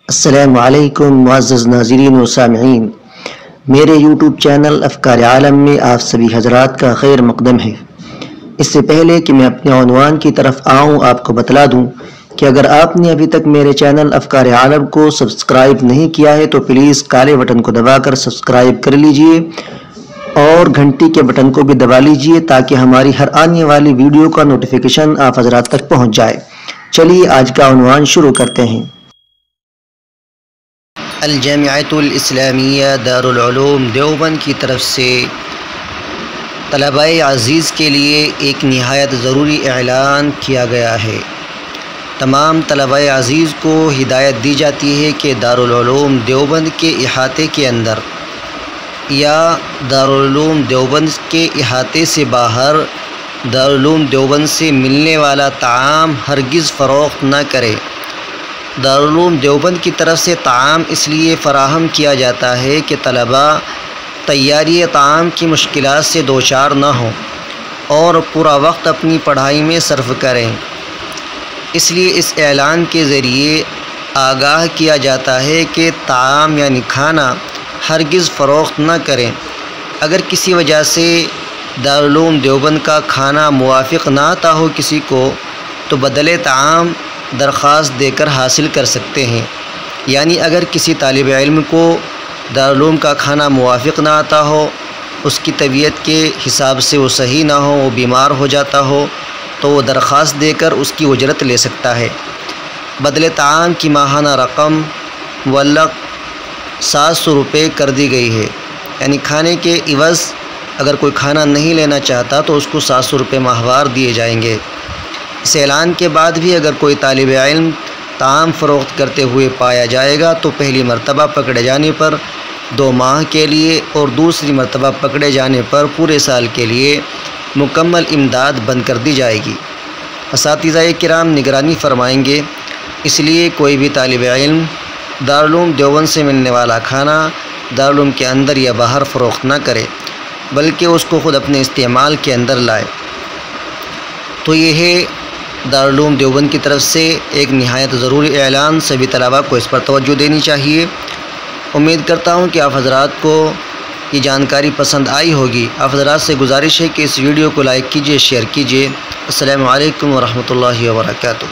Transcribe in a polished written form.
السلام علیکم معزز ناظرین و سامعین، میرے یوٹیوب چینل افکار عالم میں آپ سبھی حضرات کا خیر مقدم ہے۔ اس سے پہلے کہ میں اپنے عنوان کی طرف آؤں، آپ کو بتلا دوں کہ اگر آپ نے ابھی تک میرے چینل افکار عالم کو سبسکرائب نہیں کیا ہے تو پلیز کالے بٹن کو دبا کر سبسکرائب کر لیجئے اور گھنٹی کے بٹن کو بھی دبا لیجئے تاکہ ہماری ہر آنے والی ویڈیو کا نوٹیفیکیشن آپ حضرات تک پہنچ جائے۔ چلیے آج کا عنوان شروع کرتے ہیں۔ الجامعۃ الاسلامیہ دارالعلوم دیوبند کی طرف سے طلباء عزیز کے لیے ایک نہایت ضروری اعلان کیا گیا ہے۔ تمام طلباء عزیز کو ہدایت دی جاتی ہے کہ دارالعلوم دیوبند کے احاطے کے اندر یا دارالعلوم دیوبند کے احاطے سے باہر دارالعلوم دیوبند سے ملنے والا طعام ہرگز فروخت نہ کرے۔ دارالعلوم دیوبند کی طرف سے طعام اس لیے فراہم کیا جاتا ہے کہ طلباء تیاری طعام کی مشکلات سے دوچار نہ ہوں اور پورا وقت اپنی پڑھائی میں صرف کریں۔ اس لیے اس اعلان کے ذریعے آگاہ کیا جاتا ہے کہ طعام یعنی کھانا ہرگز فروخت نہ کریں۔ اگر کسی وجہ سے دارالعلوم دیوبند کا کھانا موافق نہ آتا ہو کسی کو، تو بدلے طعام درخواست دے کر حاصل کر سکتے ہیں۔ یعنی اگر کسی طالب علم کو دارالعلوم کا کھانا موافق نہ آتا ہو، اس کی طبیعت کے حساب سے وہ صحیح نہ ہو، وہ بیمار ہو جاتا ہو، تو وہ درخواست دے کر اس کی اجرت لے سکتا ہے۔ بدل طعام کی ماہانہ رقم معلق 700 روپے کر دی گئی ہے۔ یعنی کھانے کے عوض اگر کوئی کھانا نہیں لینا چاہتا تو اس کو 700 روپے ماہوار دیے جائیں گے۔ اس اعلان کے بعد بھی اگر کوئی طالب علم طعام فروخت کرتے ہوئے پایا جائے گا تو پہلی مرتبہ پکڑے جانے پر 2 ماہ کے لیے اور دوسری مرتبہ پکڑے جانے پر پورے سال کے لیے مکمل امداد بند کر دی جائے گی۔ اساتذہ کرام نگرانی فرمائیں گے، اس لیے کوئی بھی طالب علم دارالعلوم دیوبند سے ملنے والا کھانا دارالعلوم کے اندر یا باہر فروخت نہ کرے، بلکہ اس کو خود اپنے استعمال کے اندر لائے۔ تو یہ ہے دارالعلوم دیوبند کی طرف سے ایک نہایت ضروری اعلان، سبھی طلباء کو اس پر توجہ دینی چاہیے۔ امید کرتا ہوں کہ آپ حضرات کو یہ جانکاری پسند آئی ہوگی۔ آپ حضرات سے گزارش ہے کہ اس ویڈیو کو لائک کیجیے، شیئر کیجیے۔ السلام علیکم ورحمۃ اللہ وبرکاتہ۔